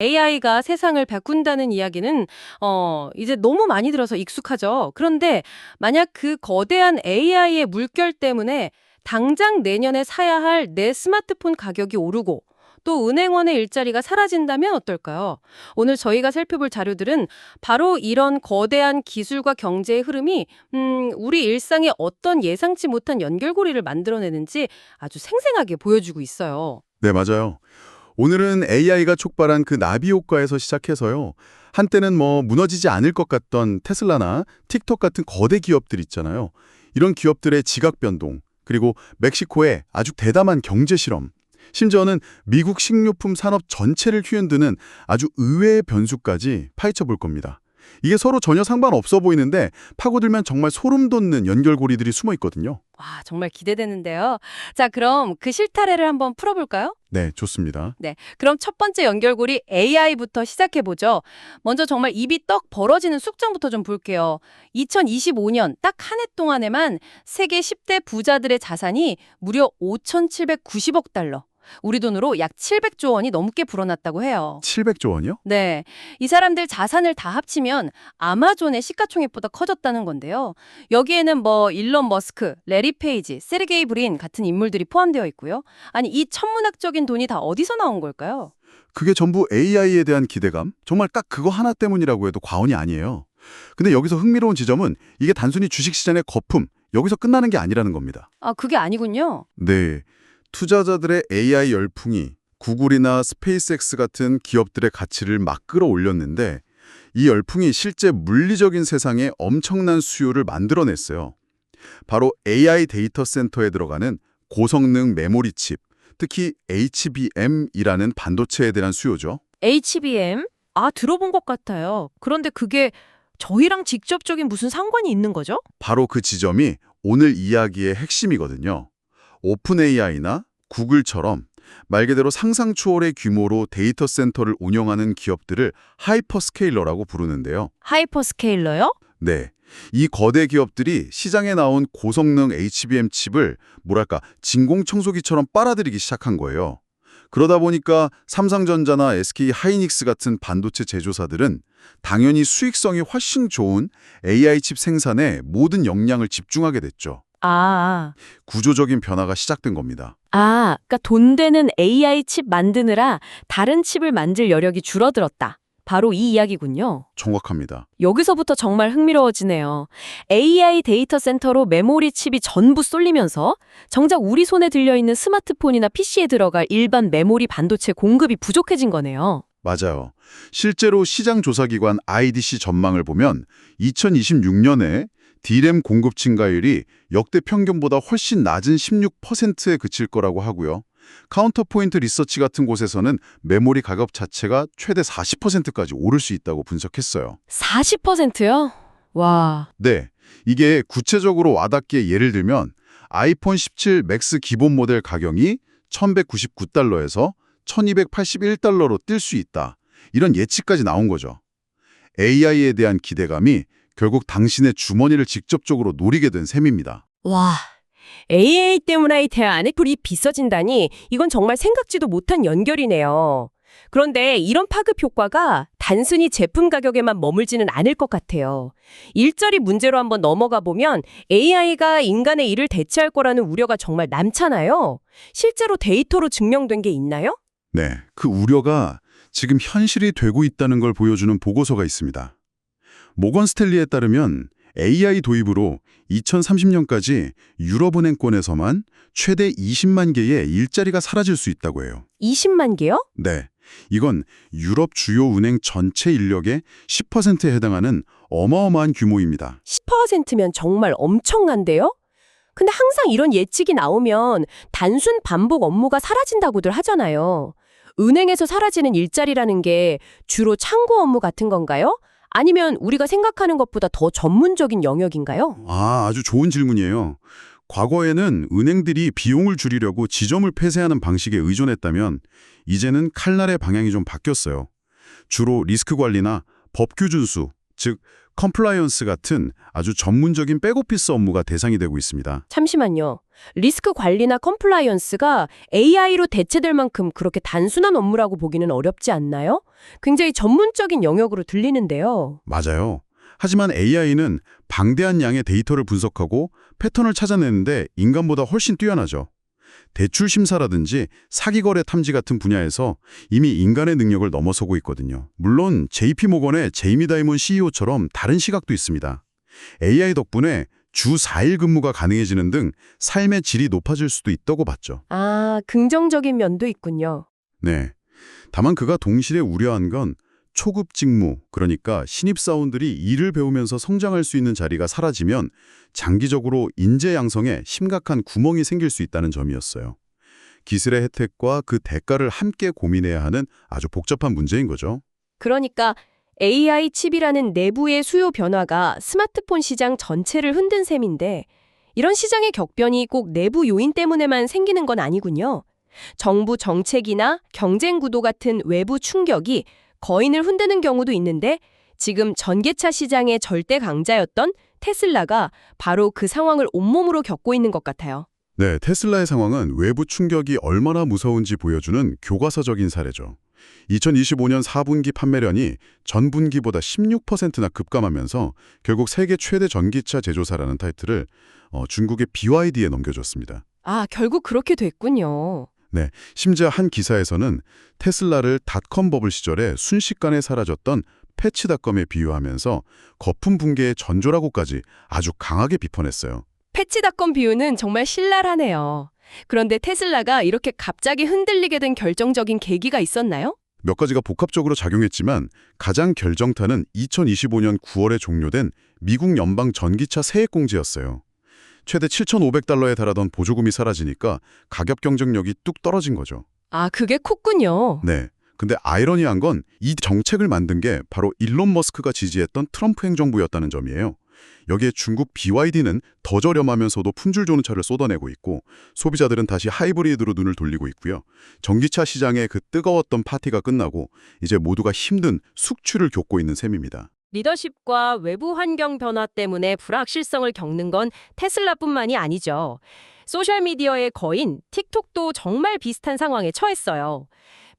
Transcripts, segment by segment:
AI가 세상을 바꾼다는 이야기는 이제 너무 많이 들어서 익숙하죠. 그런데 만약 그 거대한 AI의 물결 때문에 당장 내년에 사야 할 내 스마트폰 가격이 오르고 또 은행원의 일자리가 사라진다면 어떨까요? 오늘 저희가 살펴볼 자료들은 바로 이런 거대한 기술과 경제의 흐름이 우리 일상에 어떤 예상치 못한 연결고리를 만들어내는지 아주 생생하게 보여주고 있어요. 네, 맞아요. 오늘은 AI가 촉발한 그 나비 효과에서 시작해서요. 한때는 무너지지 않을 것 같던 테슬라나 틱톡 같은 거대 기업들 있잖아요. 이런 기업들의 지각 변동, 그리고 멕시코의 아주 대담한 경제 실험, 심지어는 미국 식료품 산업 전체를 휘흔드는 아주 의외의 변수까지 파헤쳐 볼 겁니다. 이게 서로 전혀 상관없어 보이는데 파고들면 정말 소름 돋는 연결고리들이 숨어 있거든요. 와, 정말 기대되는데요. 자, 그럼 그 실타래를 한번 풀어볼까요? 네, 좋습니다. 네, 그럼 첫 번째 연결고리 AI부터 시작해보죠. 먼저 정말 입이 떡 벌어지는 숙점부터 좀 볼게요. 2025년 딱 한 해 동안에만 세계 10대 부자들의 자산이 무려 5,790억 달러. 우리 돈으로 약 700조 원이 넘게 불어났다고 해요. 700조 원이요? 네, 이 사람들 자산을 다 합치면 아마존의 시가총액보다 커졌다는 건데요. 여기에는 일론 머스크, 레리 페이지, 세르게이 브린 같은 인물들이 포함되어 있고요. 아니, 이 천문학적인 돈이 다 어디서 나온 걸까요? 그게 전부 AI에 대한 기대감? 정말 딱 그거 하나 때문이라고 해도 과언이 아니에요. 근데 여기서 흥미로운 지점은 이게 단순히 주식시장의 거품, 여기서 끝나는 게 아니라는 겁니다. 아, 그게 아니군요. 네, 투자자들의 AI 열풍이 구글이나 스페이스X 같은 기업들의 가치를 막 끌어올렸는데 이 열풍이 실제 물리적인 세상에 엄청난 수요를 만들어냈어요. 바로 AI 데이터 센터에 들어가는 고성능 메모리 칩, 특히 HBM이라는 반도체에 대한 수요죠. HBM? 아, 들어본 것 같아요. 그런데 그게 저희랑 직접적인 무슨 상관이 있는 거죠? 바로 그 지점이 오늘 이야기의 핵심이거든요. 오픈 AI나 구글처럼 말 그대로 상상 초월의 규모로 데이터 센터를 운영하는 기업들을 하이퍼스케일러라고 부르는데요. 하이퍼스케일러요? 네, 이 거대 기업들이 시장에 나온 고성능 HBM 칩을 진공청소기처럼 빨아들이기 시작한 거예요. 그러다 보니까 삼성전자나 SK 하이닉스 같은 반도체 제조사들은 당연히 수익성이 훨씬 좋은 AI 칩 생산에 모든 역량을 집중하게 됐죠. 아, 구조적인 변화가 시작된 겁니다. 그러니까 돈 되는 AI 칩 만드느라 다른 칩을 만들 여력이 줄어들었다. 바로 이 이야기군요. 정확합니다. 여기서부터 정말 흥미로워지네요. AI 데이터 센터로 메모리 칩이 전부 쏠리면서 정작 우리 손에 들려있는 스마트폰이나 PC에 들어갈 일반 메모리 반도체 공급이 부족해진 거네요. 맞아요. 실제로 시장 조사기관 IDC 전망을 보면 2026년에 D램 공급 증가율이 역대 평균보다 훨씬 낮은 16%에 그칠 거라고 하고요. 카운터포인트 리서치 같은 곳에서는 메모리 가격 자체가 최대 40%까지 오를 수 있다고 분석했어요. 40%요? 와, 네, 이게 구체적으로 와닿게 예를 들면 아이폰 17 맥스 기본 모델 가격이 1,199달러에서 1,281달러로 뛸 수 있다. 이런 예측까지 나온 거죠. AI에 대한 기대감이 결국 당신의 주머니를 직접적으로 노리게 된 셈입니다. 와. AI 때문에 이 대안의 불이 비싸진다니 이건 정말 생각지도 못한 연결이네요. 그런데 이런 파급 효과가 단순히 제품 가격에만 머물지는 않을 것 같아요. 일자리 문제로 한번 넘어가 보면 AI가 인간의 일을 대체할 거라는 우려가 정말 남잖아요. 실제로 데이터로 증명된 게 있나요? 네, 그 우려가 지금 현실이 되고 있다는 걸 보여주는 보고서가 있습니다. 모건 스탠리에 따르면 AI 도입으로 2030년까지 유럽은행권에서만 최대 20만 개의 일자리가 사라질 수 있다고 해요. 20만 개요? 네, 이건 유럽 주요 은행 전체 인력의 10%에 해당하는 어마어마한 규모입니다. 10%면 정말 엄청난데요? 근데 항상 이런 예측이 나오면 단순 반복 업무가 사라진다고들 하잖아요. 은행에서 사라지는 일자리라는 게 주로 창구 업무 같은 건가요? 아니면 우리가 생각하는 것보다 더 전문적인 영역인가요? 아주 좋은 질문이에요. 과거에는 은행들이 비용을 줄이려고 지점을 폐쇄하는 방식에 의존했다면 이제는 칼날의 방향이 좀 바뀌었어요. 주로 리스크 관리나 법규 준수, 즉 컴플라이언스 같은 아주 전문적인 백오피스 업무가 대상이 되고 있습니다. 잠시만요. 리스크 관리나 컴플라이언스가 AI로 대체될 만큼 그렇게 단순한 업무라고 보기는 어렵지 않나요? 굉장히 전문적인 영역으로 들리는데요. 맞아요. 하지만 AI는 방대한 양의 데이터를 분석하고 패턴을 찾아내는데 인간보다 훨씬 뛰어나죠. 대출 심사라든지 사기거래 탐지 같은 분야에서 이미 인간의 능력을 넘어서고 있거든요. 물론 JP모건의 제이미 다이몬 CEO처럼 다른 시각도 있습니다. AI 덕분에 주 4일 근무가 가능해지는 등 삶의 질이 높아질 수도 있다고 봤죠. 아, 긍정적인 면도 있군요. 네. 다만 그가 동시에 우려한 건 초급 직무, 그러니까 신입사원들이 일을 배우면서 성장할 수 있는 자리가 사라지면 장기적으로 인재 양성에 심각한 구멍이 생길 수 있다는 점이었어요. 기술의 혜택과 그 대가를 함께 고민해야 하는 아주 복잡한 문제인 거죠. 그러니까 AI 칩이라는 내부의 수요 변화가 스마트폰 시장 전체를 흔든 셈인데 이런 시장의 격변이 꼭 내부 요인 때문에만 생기는 건 아니군요. 정부 정책이나 경쟁 구도 같은 외부 충격이 거인을 흔드는 경우도 있는데 지금 전기차 시장의 절대 강자였던 테슬라가 바로 그 상황을 온몸으로 겪고 있는 것 같아요. 네, 테슬라의 상황은 외부 충격이 얼마나 무서운지 보여주는 교과서적인 사례죠. 2025년 4분기 판매량이 전분기보다 16%나 급감하면서 결국 세계 최대 전기차 제조사라는 타이틀을 중국의 BYD에 넘겨줬습니다. 아, 결국 그렇게 됐군요. 네, 심지어 한 기사에서는 테슬라를 닷컴 버블 시절에 순식간에 사라졌던 패치닷컴에 비유하면서 거품 붕괴의 전조라고까지 아주 강하게 비판했어요. 패치닷컴 비유는 정말 신랄하네요. 그런데 테슬라가 이렇게 갑자기 흔들리게 된 결정적인 계기가 있었나요? 몇 가지가 복합적으로 작용했지만 가장 결정타는 2025년 9월에 종료된 미국 연방 전기차 세액 공제였어요. 최대 7,500달러에 달하던 보조금이 사라지니까 가격 경쟁력이 뚝 떨어진 거죠. 아, 그게 컸군요. 네. 근데 아이러니한 건 이 정책을 만든 게 바로 일론 머스크가 지지했던 트럼프 행정부였다는 점이에요. 여기에 중국 BYD는 더 저렴하면서도 품질 좋은 차를 쏟아내고 있고 소비자들은 다시 하이브리드로 눈을 돌리고 있고요. 전기차 시장의 그 뜨거웠던 파티가 끝나고 이제 모두가 힘든 숙취를 겪고 있는 셈입니다. 리더십과 외부 환경 변화 때문에 불확실성을 겪는 건 테슬라뿐만이 아니죠. 소셜미디어의 거인 틱톡도 정말 비슷한 상황에 처했어요.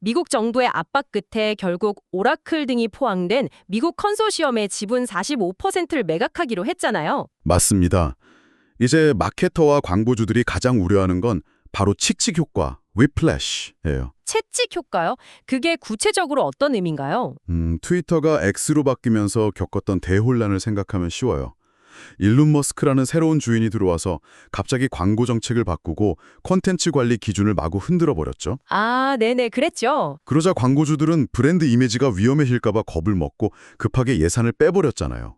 미국 정부의 압박 끝에 결국 오라클 등이 포함된 미국 컨소시엄의 지분 45%를 매각하기로 했잖아요. 맞습니다. 이제 마케터와 광고주들이 가장 우려하는 건 바로 칙칙 효과, 위플래시예요. 채찍 효과요? 그게 구체적으로 어떤 의미인가요? 트위터가 X로 바뀌면서 겪었던 대혼란을 생각하면 쉬워요. 일론 머스크라는 새로운 주인이 들어와서 갑자기 광고 정책을 바꾸고 콘텐츠 관리 기준을 마구 흔들어 버렸죠. 아, 네네, 그랬죠. 그러자 광고주들은 브랜드 이미지가 위험해질까 봐 겁을 먹고 급하게 예산을 빼버렸잖아요.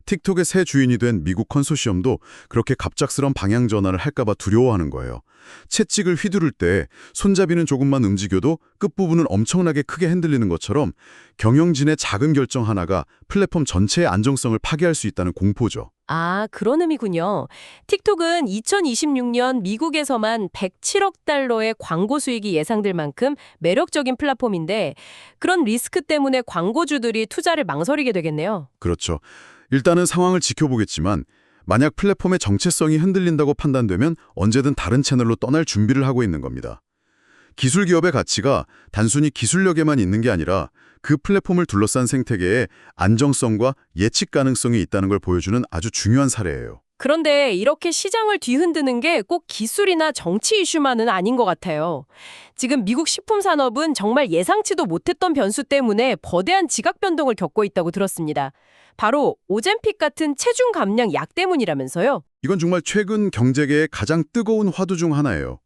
틱톡의 새 주인이 된 미국 컨소시엄도 그렇게 갑작스런 방향 전환을 할까 봐 두려워하는 거예요. 채찍을 휘두를 때 손잡이는 조금만 움직여도 끝부분은 엄청나게 크게 흔들리는 것처럼 경영진의 작은 결정 하나가 플랫폼 전체의 안정성을 파괴할 수 있다는 공포죠. 아, 그런 의미군요. 틱톡은 2026년 미국에서만 107억 달러의 광고 수익이 예상될 만큼 매력적인 플랫폼인데 그런 리스크 때문에 광고주들이 투자를 망설이게 되겠네요. 그렇죠. 일단은 상황을 지켜보겠지만 만약 플랫폼의 정체성이 흔들린다고 판단되면 언제든 다른 채널로 떠날 준비를 하고 있는 겁니다. 기술 기업의 가치가 단순히 기술력에만 있는 게 아니라 그 플랫폼을 둘러싼 생태계에 안정성과 예측 가능성이 있다는 걸 보여주는 아주 중요한 사례예요. 그런데 이렇게 시장을 뒤흔드는 게 꼭 기술이나 정치 이슈만은 아닌 것 같아요. 지금 미국 식품 산업은 정말 예상치도 못했던 변수 때문에 거대한 지각 변동을 겪고 있다고 들었습니다. 바로 오젬픽 같은 체중 감량 약 때문이라면서요. 이건 정말 최근 경제계의 가장 뜨거운 화두 중 하나예요.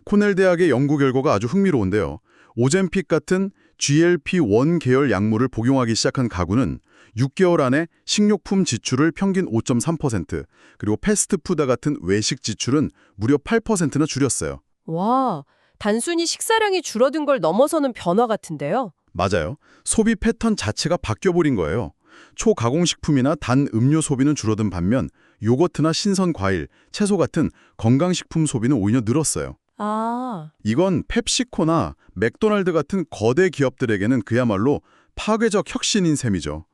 코넬 대학의 연구 결과가 아주 흥미로운데요. 오젬픽 같은 GLP-1 계열 약물을 복용하기 시작한 가구는 6개월 안에 식료품 지출을 평균 5.3%, 그리고 패스트푸드 같은 외식 지출은 무려 8%나 줄였어요. 와, 단순히 식사량이 줄어든 걸 넘어서는 변화 같은데요. 맞아요. 소비 패턴 자체가 바뀌어버린 거예요. 초가공식품이나 단 음료 소비는 줄어든 반면 요거트나 신선 과일, 채소 같은 건강식품 소비는 오히려 늘었어요. 아, 이건 펩시코나 맥도날드 같은 거대 기업들에게는 그야말로 파괴적 혁신인 셈이죠.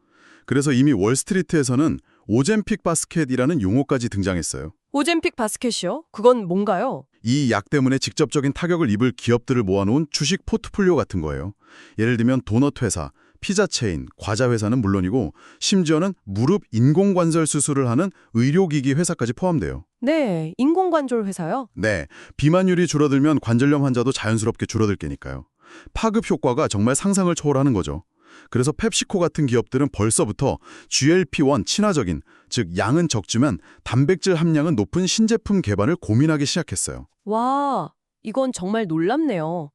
그래서 이미 월스트리트에서는 오젬픽 바스켓이라는 용어까지 등장했어요. 오젬픽 바스켓이요? 그건 뭔가요? 이 약 때문에 직접적인 타격을 입을 기업들을 모아놓은 주식 포트폴리오 같은 거예요. 예를 들면 도넛 회사, 피자 체인, 과자 회사는 물론이고 심지어는 무릎 인공관절 수술을 하는 의료기기 회사까지 포함돼요. 네, 인공관절 회사요? 네, 비만율이 줄어들면 관절염 환자도 자연스럽게 줄어들 게니까요. 파급 효과가 정말 상상을 초월하는 거죠. 그래서 펩시코 같은 기업들은 벌써부터 GLP-1 친화적인, 즉 양은 적지만 단백질 함량은 높은 신제품 개발을 고민하기 시작했어요. 와, 이건 정말 놀랍네요.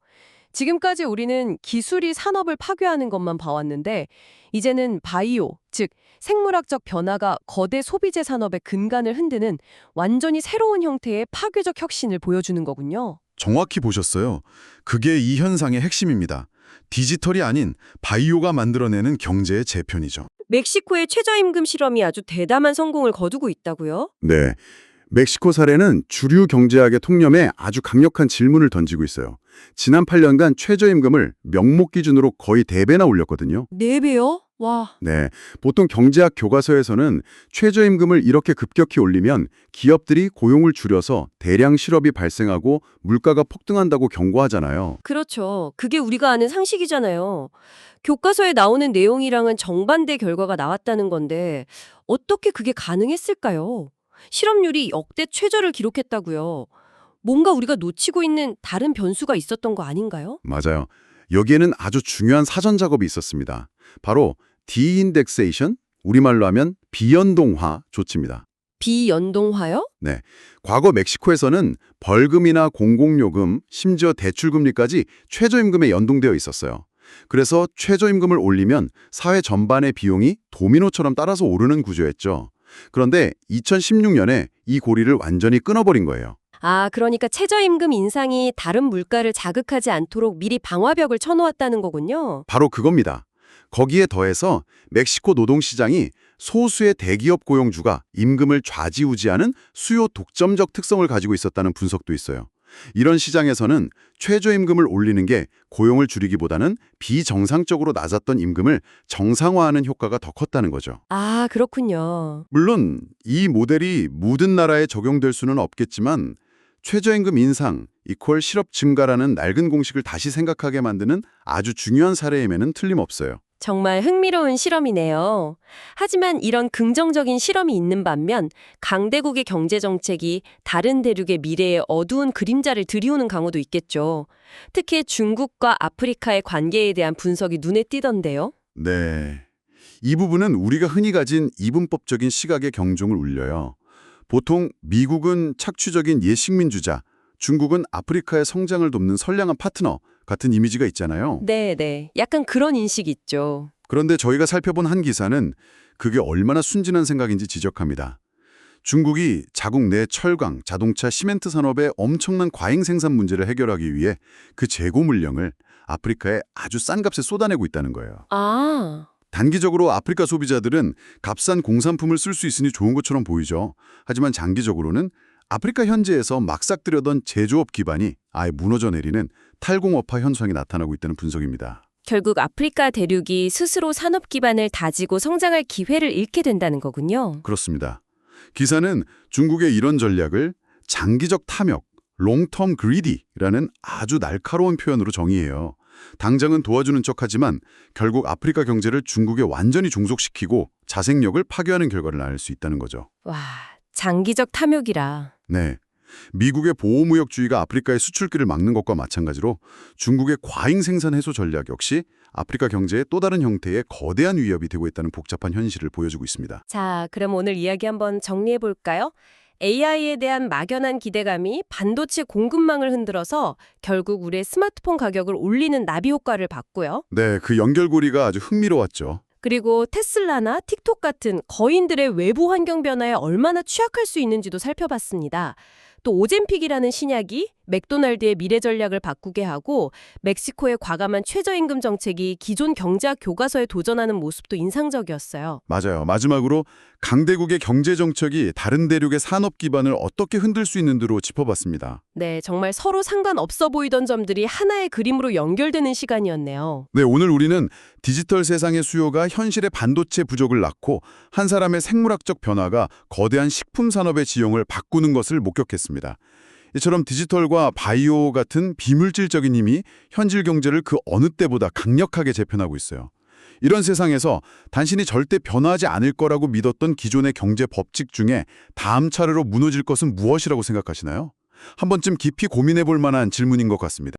지금까지 우리는 기술이 산업을 파괴하는 것만 봐왔는데 이제는 바이오, 즉 생물학적 변화가 거대 소비재 산업의 근간을 흔드는 완전히 새로운 형태의 파괴적 혁신을 보여주는 거군요. 정확히 보셨어요. 그게 이 현상의 핵심입니다. 디지털이 아닌 바이오가 만들어내는 경제의 재편이죠. 멕시코의 최저임금 실험이 아주 대담한 성공을 거두고 있다고요? 네. 멕시코 사례는 주류 경제학의 통념에 아주 강력한 질문을 던지고 있어요. 지난 8년간 최저임금을 명목 기준으로 거의 4배나 올렸거든요. 4배요? 와. 네, 보통 경제학 교과서에서는 최저임금을 이렇게 급격히 올리면 기업들이 고용을 줄여서 대량 실업이 발생하고 물가가 폭등한다고 경고하잖아요. 그렇죠. 그게 우리가 아는 상식이잖아요. 교과서에 나오는 내용이랑은 정반대 결과가 나왔다는 건데 어떻게 그게 가능했을까요? 실업률이 역대 최저를 기록했다고요. 뭔가 우리가 놓치고 있는 다른 변수가 있었던 거 아닌가요? 맞아요. 여기에는 아주 중요한 사전 작업이 있었습니다. 바로 디인덱세이션, 우리말로 하면 비연동화 조치입니다. 비연동화요? 네, 과거 멕시코에서는 벌금이나 공공요금, 심지어 대출금리까지 최저임금에 연동되어 있었어요. 그래서 최저임금을 올리면 사회 전반의 비용이 도미노처럼 따라서 오르는 구조였죠. 그런데 2016년에 이 고리를 완전히 끊어버린 거예요. 아, 그러니까 최저임금 인상이 다른 물가를 자극하지 않도록 미리 방화벽을 쳐놓았다는 거군요. 바로 그겁니다. 거기에 더해서 멕시코 노동시장이 소수의 대기업 고용주가 임금을 좌지우지하는 수요 독점적 특성을 가지고 있었다는 분석도 있어요. 이런 시장에서는 최저임금을 올리는 게 고용을 줄이기보다는 비정상적으로 낮았던 임금을 정상화하는 효과가 더 컸다는 거죠. 아, 그렇군요. 물론 이 모델이 모든 나라에 적용될 수는 없겠지만 최저임금 인상 이퀄 실업 증가라는 낡은 공식을 다시 생각하게 만드는 아주 중요한 사례임에는 틀림없어요. 정말 흥미로운 실험이네요. 하지만 이런 긍정적인 실험이 있는 반면 강대국의 경제정책이 다른 대륙의 미래에 어두운 그림자를 들이우는 경우도 있겠죠. 특히 중국과 아프리카의 관계에 대한 분석이 눈에 띄던데요. 네. 이 부분은 우리가 흔히 가진 이분법적인 시각의 경종을 울려요. 보통 미국은 착취적인 예식민주자, 중국은 아프리카의 성장을 돕는 선량한 파트너 같은 이미지가 있잖아요. 네. 약간 그런 인식이 있죠. 그런데 저희가 살펴본 한 기사는 그게 얼마나 순진한 생각인지 지적합니다. 중국이 자국 내 철강, 자동차, 시멘트 산업의 엄청난 과잉 생산 문제를 해결하기 위해 그 재고 물량을 아프리카에 아주 싼 값에 쏟아내고 있다는 거예요. 아, 단기적으로 아프리카 소비자들은 값싼 공산품을 쓸 수 있으니 좋은 것처럼 보이죠. 하지만 장기적으로는 아프리카 현지에서 막삭들여던 제조업 기반이 아예 무너져 내리는 탈공업화 현상이 나타나고 있다는 분석입니다. 결국 아프리카 대륙이 스스로 산업 기반을 다지고 성장할 기회를 잃게 된다는 거군요. 그렇습니다. 기사는 중국의 이런 전략을 장기적 탐욕, long-term greedy라는 아주 날카로운 표현으로 정의해요. 당장은 도와주는 척하지만 결국 아프리카 경제를 중국에 완전히 종속시키고 자생력을 파괴하는 결과를 낳을 수 있다는 거죠. 와, 장기적 탐욕이라. 네. 미국의 보호무역주의가 아프리카의 수출길을 막는 것과 마찬가지로 중국의 과잉 생산 해소 전략 역시 아프리카 경제의 또 다른 형태의 거대한 위협이 되고 있다는 복잡한 현실을 보여주고 있습니다. 자, 그럼 오늘 이야기 한번 정리해 볼까요? AI에 대한 막연한 기대감이 반도체 공급망을 흔들어서 결국 우리의 스마트폰 가격을 올리는 나비 효과를 봤고요. 네, 그 연결고리가 아주 흥미로웠죠. 그리고 테슬라나 틱톡 같은 거인들의 외부 환경 변화에 얼마나 취약할 수 있는지도 살펴봤습니다. 또 오젬픽이라는 신약이 맥도날드의 미래 전략을 바꾸게 하고 멕시코의 과감한 최저임금 정책이 기존 경제학 교과서에 도전하는 모습도 인상적이었어요. 맞아요. 마지막으로 강대국의 경제 정책이 다른 대륙의 산업 기반을 어떻게 흔들 수 있는지로 짚어봤습니다. 네, 정말 서로 상관없어 보이던 점들이 하나의 그림으로 연결되는 시간이었네요. 네, 오늘 우리는 디지털 세상의 수요가 현실의 반도체 부족을 낳고 한 사람의 생물학적 변화가 거대한 식품 산업의 지형을 바꾸는 것을 목격했습니다. 이처럼 디지털과 바이오 같은 비물질적인 힘이 현실 경제를 그 어느 때보다 강력하게 재편하고 있어요. 이런 세상에서 당신이 절대 변화하지 않을 거라고 믿었던 기존의 경제 법칙 중에 다음 차례로 무너질 것은 무엇이라고 생각하시나요? 한 번쯤 깊이 고민해 볼 만한 질문인 것 같습니다.